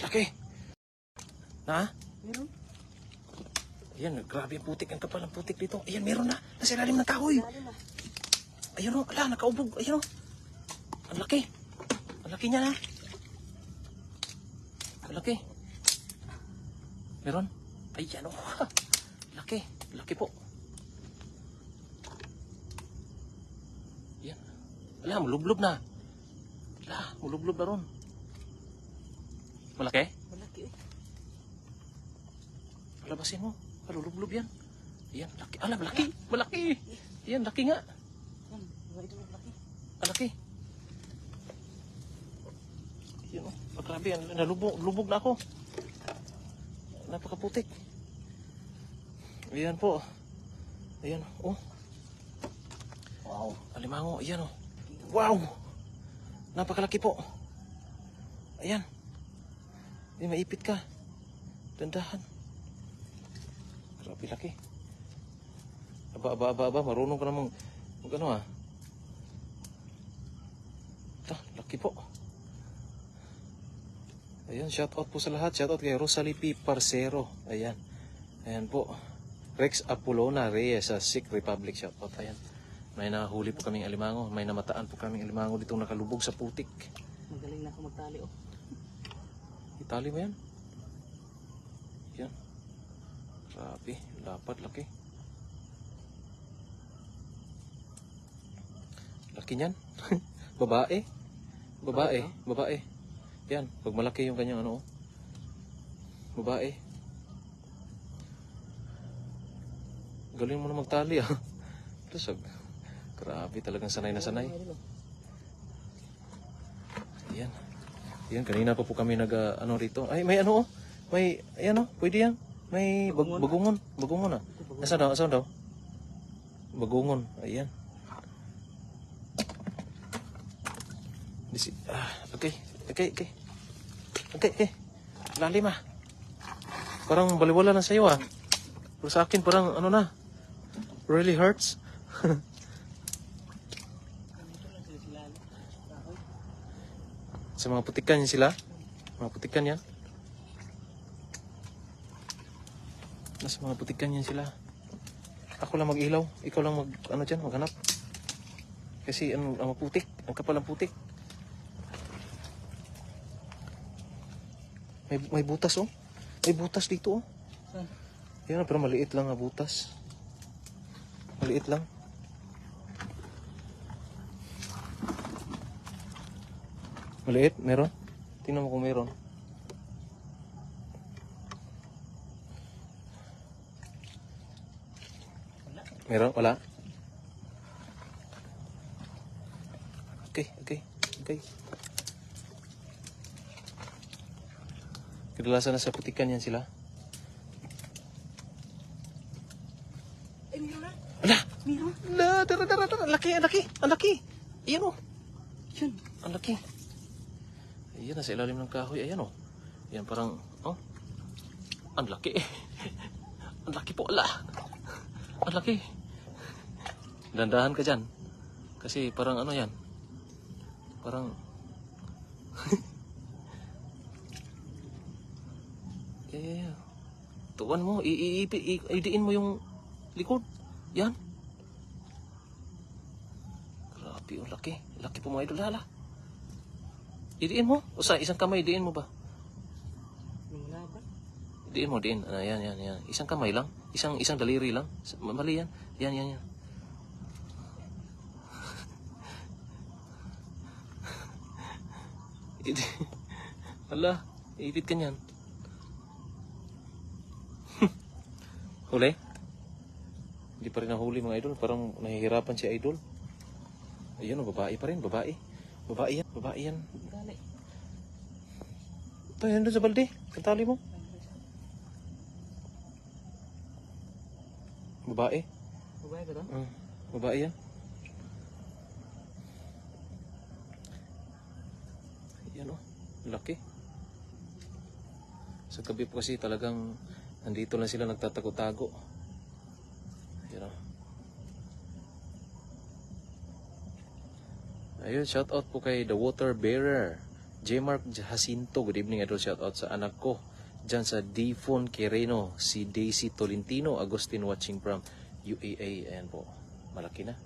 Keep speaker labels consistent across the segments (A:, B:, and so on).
A: Laki. Na?
B: Meron?
A: Ayan, grabe ang putik. Ang kapal ang putik dito. Ayan, meron na. Nasa ilalim ng kahoy. Ayun o, ala, nakaubog. Ayun o. Ang laki. Ang laki niya na. Ang laki. Meron? Ayan o. Laki. Laki po. Ayan. Ala, mulublob na. Ala, mulublob na ron. Malaki?
B: Malaki eh.
A: Palabasin mo. Palulublob yan. Ayan, laki. Ala, malaki. Malaki. Ayan, laki nga.
B: Yan, mga idol malaki.
A: Ang laki. Ayan o. Oh, grabe, nalubog na ako. Napakaputik. Ayan po. Ayan o. Oh. Wow. Alimango. Ayan o. Oh. Wow. Napakalaki po. Ayan. Hindi maipit ka. Dandahan. Grabe laki. Aba. Marunong ka namang ano ah. Ito, laki po. Ayan, shout out po sa lahat. Shout out kay Rosalie P. Parcero. Ayan. Ayan po. Rex Apolona Reyes sa Czech Republic. Shout out. Ayan. May nahuli po kaming alimango. May namataan po kaming alimango dito nakalubog sa putik.
B: Magaling na ako magtali oh.
A: Itali mo yan? Yan. Grabe. Dapat laki. Laki niyan. Babae. Babae. Yan. Pag malaki yung kanyang ano. Babae. Galing mo na magtali ah. Lusog. Grabe talagang sanay na sanay. Yan. Yan. Kanina pa po kami ano rito. Ay may ano oh. May ayan oh. Pwede yan. May bagungon. Bagungon ah. Nasaan daw? Bagungon. Ayan. Okay. Lalim ah. Parang baliwala na sa'yo ah. Pero sa akin parang ano na. Really hurts. Sa mga putikan yan sila. Mga putikan yan. Nasa mga putikan yan sila. Ako lang mag-ilaw. Ikaw lang maghanap. Kasi ang putik. Ang kapal ang putik. May butas oh. May butas dito oh.
B: Saan?
A: Yan pero maliit lang ang butas. Maliit lang. Maliit? Meron? Tingnan mo kung meron. Meron? Wala? Okay. Kadalasan na sa putikan yan sila.
B: Eh, meron na.
A: Ala!
B: Meron.
A: Dara. Ang laki. Ayan o.
B: Yan.
A: Ang laki. Ayan, nasa ilalim ng kahoy. Ayan o. Ayan, parang, oh. Ang laki. Ang laki po, ala. Ang laki. Dandahan ka dyan. Kasi parang ano yan. Parang, tuwan mo, idiin mo yung likod. Yan. Grabe, ang laki. Laki po mga idol, hala. Idiin mo. O sa isang kamay, idiin mo ba? Diin mo. Yan. Isang kamay lang. Isang daliri lang. Mali yan. Yan. Hala, iipit ka niyan. Huli? Hindi pa rin nahuli mga idol. Parang nahihirapan si idol. Ayun, babae pa rin. Babae yan.
B: Gali.
A: Ito, yan doon sa balde. Ang tali mo. Babae.
B: Babae ka to?
A: Babae yan. Yan o. Laki. Sa gabi po kasi talagang nandito lang sila nagtatago-tago. Yan o. Ayun, shout out po kay The Water Bearer. J-Mark Jacinto, good evening idol, shout out sa anak ko dyan sa Difon Quireno, si Daisy Tolentino Agustin watching from UAA. Ayan po, malaki na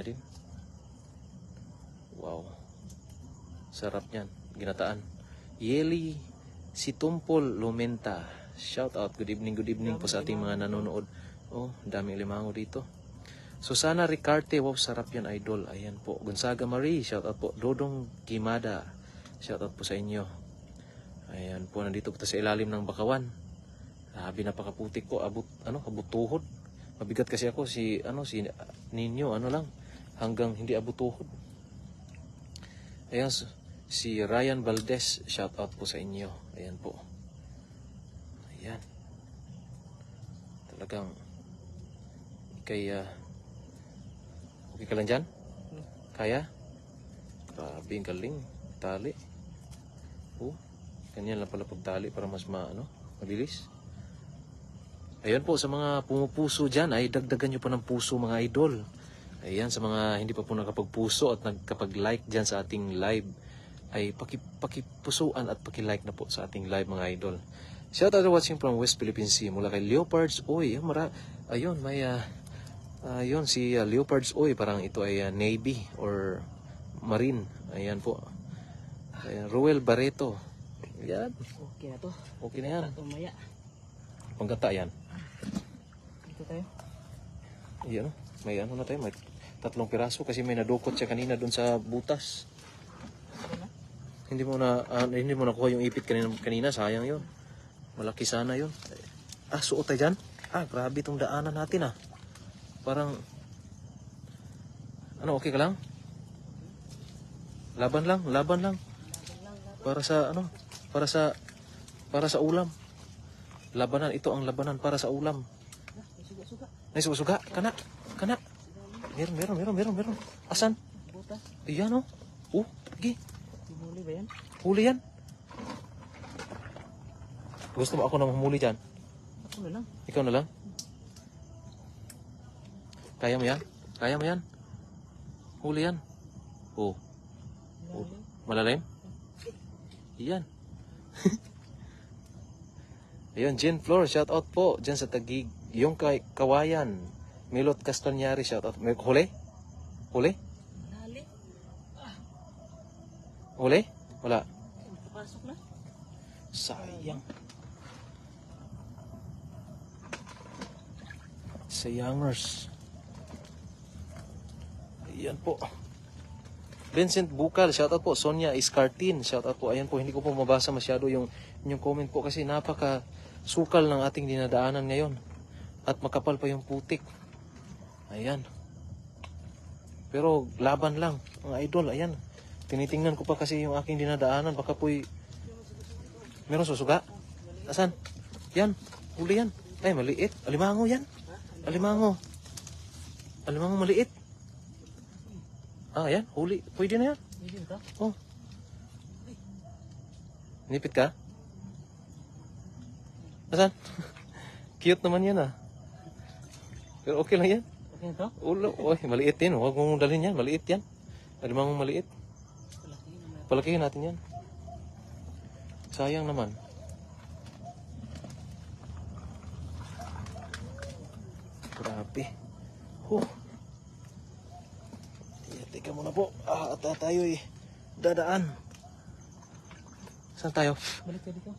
A: din. Wow, sarap yan, ginataan. Yeli Situmpol Lumenta, shout out, good evening po sa ating mga nanonood. Oh, daming limango dito. Susana Ricarte, wow, sarap yan idol. Ayan po. Gonzaga Marie, shout out po. Dodong Kimada, shout out po sa inyo. Ayan po, nandito po sa ilalim ng bakawan. Sabi, napakaputik po, abot tuhod. Mabigat kasi ako si Ninyo, lang, hanggang hindi abot tuhod. Ayan, si Ryan Valdez, shout out po sa inyo. Ayan po. Ayan. Talagang kaya okay ka lang dyan? Kaya? Grabe, ang galing. Tali. Ganyan lang pala pagtali para mas mabilis. Ayan po, sa mga pumupuso dyan, ay dagdagan nyo pa ng puso mga idol. Ayan, sa mga hindi pa po nakapagpuso at nagkapag-like dyan sa ating live, ay pakipusuan at pakilike na po sa ating live mga idol. Shout out to watching from West Philippine Sea mula kay Leopards. Ayun, may ayun, si Leopards Oy, parang ito ay Navy or Marine. Ayan po. Ayan, Ruel Barreto. Ayan.
B: Okay na to.
A: Okay na yan.
B: Tumaya.
A: Panggata yan.
B: Dito tayo.
A: Ayan, may na tayo. May 3 piraso kasi may nadukot siya kanina doon sa butas. Hindi mo nakuha yung ipit kanina. Sayang yun. Malaki sana yun. Suot tayo dyan. Grabe itong daanan natin Parang, okay ka lang? Laban lang. Para sa ulam. Labanan, ito ang labanan para sa ulam. May suga. Kana. Meron. Asan?
B: Butas.
A: Ayan Lagi.
B: Huli ba yan?
A: Huli yan. Gusto mo ako na mahuli dyan?
B: Ako na lang.
A: Ikaw na lang? Kaya mo yan? Huli yan. Malalim? Yan. Ayun, Jen Flor, shout out po dyan sa Tagig. Yung Kawayan, Milot Castañari, shout out. Huli?
B: Dali.
A: Huli? Wala.
B: Papasok na.
A: Sayang. Sayangers. Ayan po. Vincent Bukal, shoutout po. Sonia Iscartin, shoutout po. Ayan po, hindi ko po mabasa masyado yung comment po kasi napaka sukal ng ating dinadaanan ngayon. At makapal pa yung putik. Ayan. Pero laban lang, mga idol. Ayan. Tinitingnan ko pa kasi yung aking dinadaanan. Baka po'y meron susuga. Asan? Yan. Huli yan. Ay, maliit. Alimango yan. Alimango maliit. Yan. Huli. Pwede na yan.
B: Pwede ka?
A: Nipit ka? Asan? Cute naman yan Pero okay lang yan.
B: Okay na to?
A: Maliit yan. Huwag mong dalhin yan. Maliit yan. Alimangong maliit. Palakihin natin yan. Sayang naman. Grabe. Teka muna po. At tayo dadaan. Saan tayo?
B: Balik ka dito.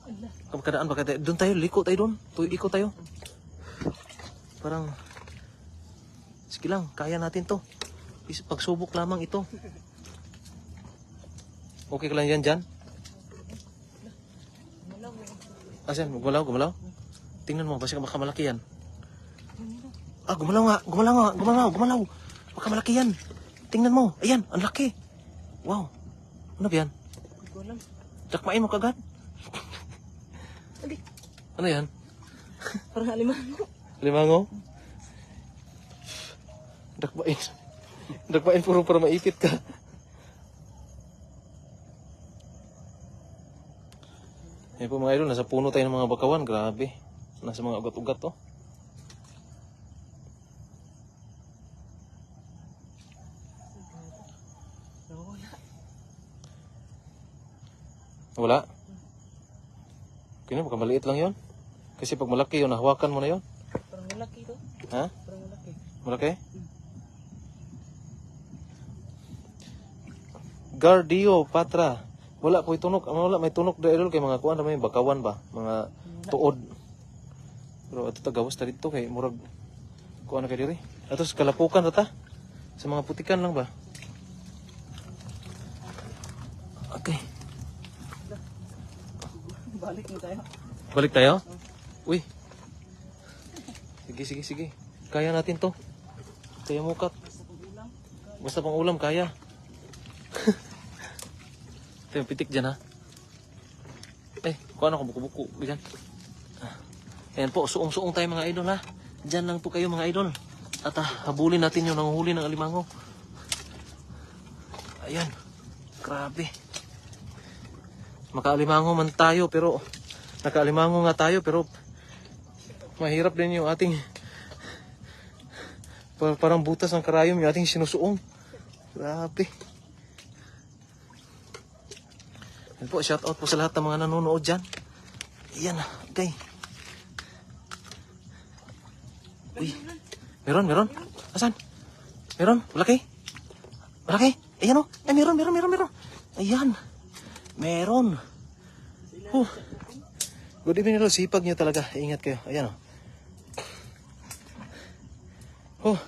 B: Allah.
A: Kadaan ba tayo? Doon tayo. Liko tayo doon. Iko tayo. Parang sige lang. Kaya natin to. Pagsubok lamang ito. Okay ka lang yan dyan? Asan? Gumalaw? Tingnan mo. Basta baka malaki yan. Gumalaw nga. Baka malaki yan. Tingnan mo. Ayan, ang laki. Wow. Ano ba yan?
B: Hindi ko alam.
A: Dakmain mo kagad. Ano yan?
B: Parang alimango.
A: Limango? Dakmain puro para maipit ka. Yan po mga idol, nasa puno tayo ng mga bakawan. Grabe. Nasa mga ugat-ugat Wala? Kaya baka maliit lang yon. Kasi pag malaki yun, nahawakan mo na yon.
B: Parang malaki to.
A: Ha?
B: Parang malaki.
A: Malaki? Gardio, patra. Wala po itunok. Wala may tunok da idol kay mga kuan may bakawan ba? Mga tuod. Pero ato ta gawas ta dito kay murag kuan na kay diri. Atos kalapukan ta ta. Sa mga putikan lang ba? Okay.
B: Balik mo tayo.
A: Balik tayo? Uy. Sige. Kaya natin to. Kaya mukat. Basta pang ulam, kaya. Ito yung pitik dyan ha. Kuha na ko buku-buku. Dyan. Ayan po, suong-suong tayo mga idol ha. Dyan lang po kayo mga idol. At habulin natin yung nanguhuli ng alimango. Ayan. Grabe. Makaalimango man tayo pero nakaalimango nga tayo pero mahirap din yung ating parang butas ng karayom yung ating sinusuong. Grabe. Yan po, shout out po sa lahat ng mga nanonood dyan. Ayan, okay. Uy, meron. Asan? Meron? Malaki? Ayan o. Ay, meron. Ayan. Meron. Good evening, hello. Sipag nyo talaga. Ingat kayo. Ayan o.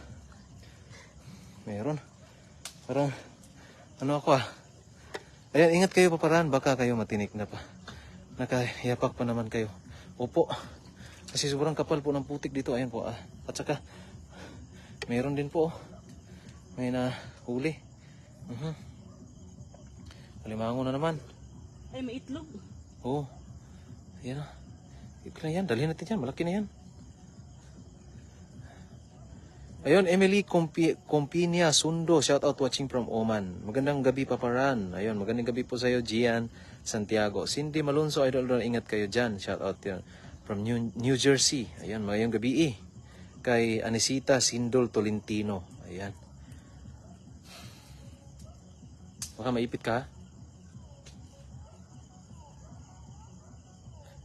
A: Meron. Parang, ano ako Ayan, ingat kayo paparaan. Baka kayo matinik na pa. Nakayapak pa naman kayo. Opo. Kasi sobrang kapal po ng putik dito. Ayan po. At saka, meron din po. May nahuli. Alimango na naman.
B: Ay, may itlog.
A: Oo. Ayan na. Itlog na yan. Dalhin natin yan. Malaki na yan. Ayun, Emily Compinia Sundo. Shout out watching from Oman. Magandang gabi, paparan. Ayun, magandang gabi po sa iyo, Gian Santiago. Cindy Malonzo, idol, ingat kayo dyan. Shout out yan from New Jersey. Ayun, magandang gabi kay Anisita Sindol Tolentino. Ayan. Baka maipit ka, ha?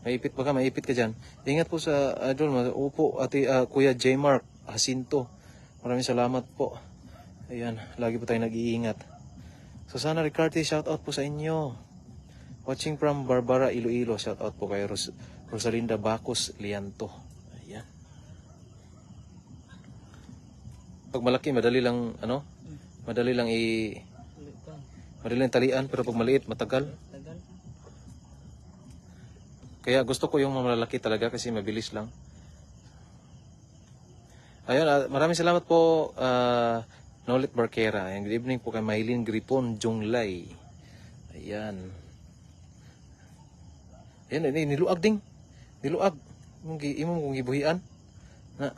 A: Maipit ka dyan. Ingat po sa idol. Upo, Kuya J. Mark Jacinto. Maraming salamat po. Ayan, lagi po tayo nag-iingat. Susana Ricarte, shout out po sa inyo. Watching from Barbara, Iloilo. Shout out po kay Rosalinda Bacos Lianto. Ayan. Pag malaki, madali lang talian, pero pag maliit, matagal. Kaya gusto ko yung malalaki talaga kasi mabilis lang. Ayun, maraming salamat po, Nolit Barquera. Good evening po kay Maylin Gripon Jonglay. Ayan. Ayan, niluag ding. Niluag. Imong kong gibuhian. Na.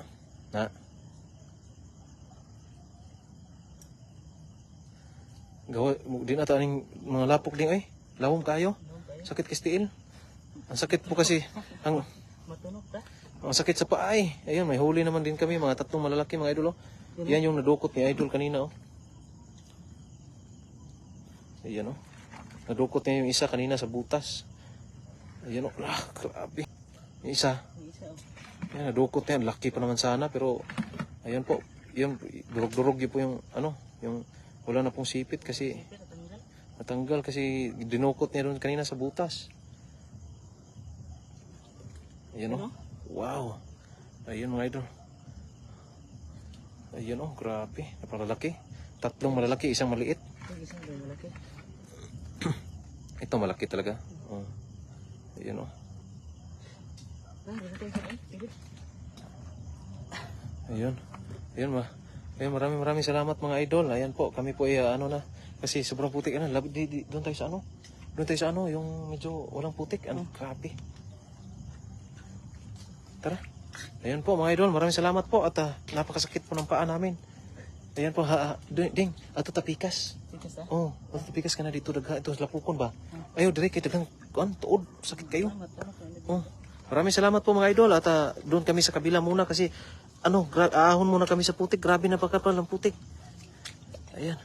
A: Gawa, din ata aning mga lapok ding lawom kayo. Sakit kistiil. Ang sakit po kasi,
B: Matunog ta.
A: ang sakit sa paa Ayun, may huli naman din kami, mga 3 malalaki mga idol Yan yung nadukot ni idol kanina Ayan Nadukot niya yung isa kanina sa butas. Ayan grabe. Yung isa. Yan, nadukot niya. Laki pa naman sana pero ayan po. Yung durog-durog yun po yung yung wala na pong sipit kasi natanggal kasi dinukot niya doon kanina sa butas. Ayan Wow. Ayun mga idol. Ayun grabe. Napakalaki. 3 malalaki, isang maliit.
B: Isang malaki.
A: Ito malaki talaga. Ayun Ayun maraming salamat mga idol. Ayan po, kami po na. Kasi sobrang putik. Doon tayo sa Doon tayo sa yung medyo walang putik. Grabe. Tara. Ayan po mga idol, maraming salamat po at napakasakit po ng paa namin. Ayan po, ding, ato tapikas.
B: Tikas ta?
A: Ato tapikas ka na dito, dagha, ito lapukon ba? Ayaw, direk, dagang, tuod, sakit kayo. Maraming salamat po mga idol at doon kami sa kabila muna kasi, aahon muna kami sa putik, grabe napakapal ng putik. Ayan.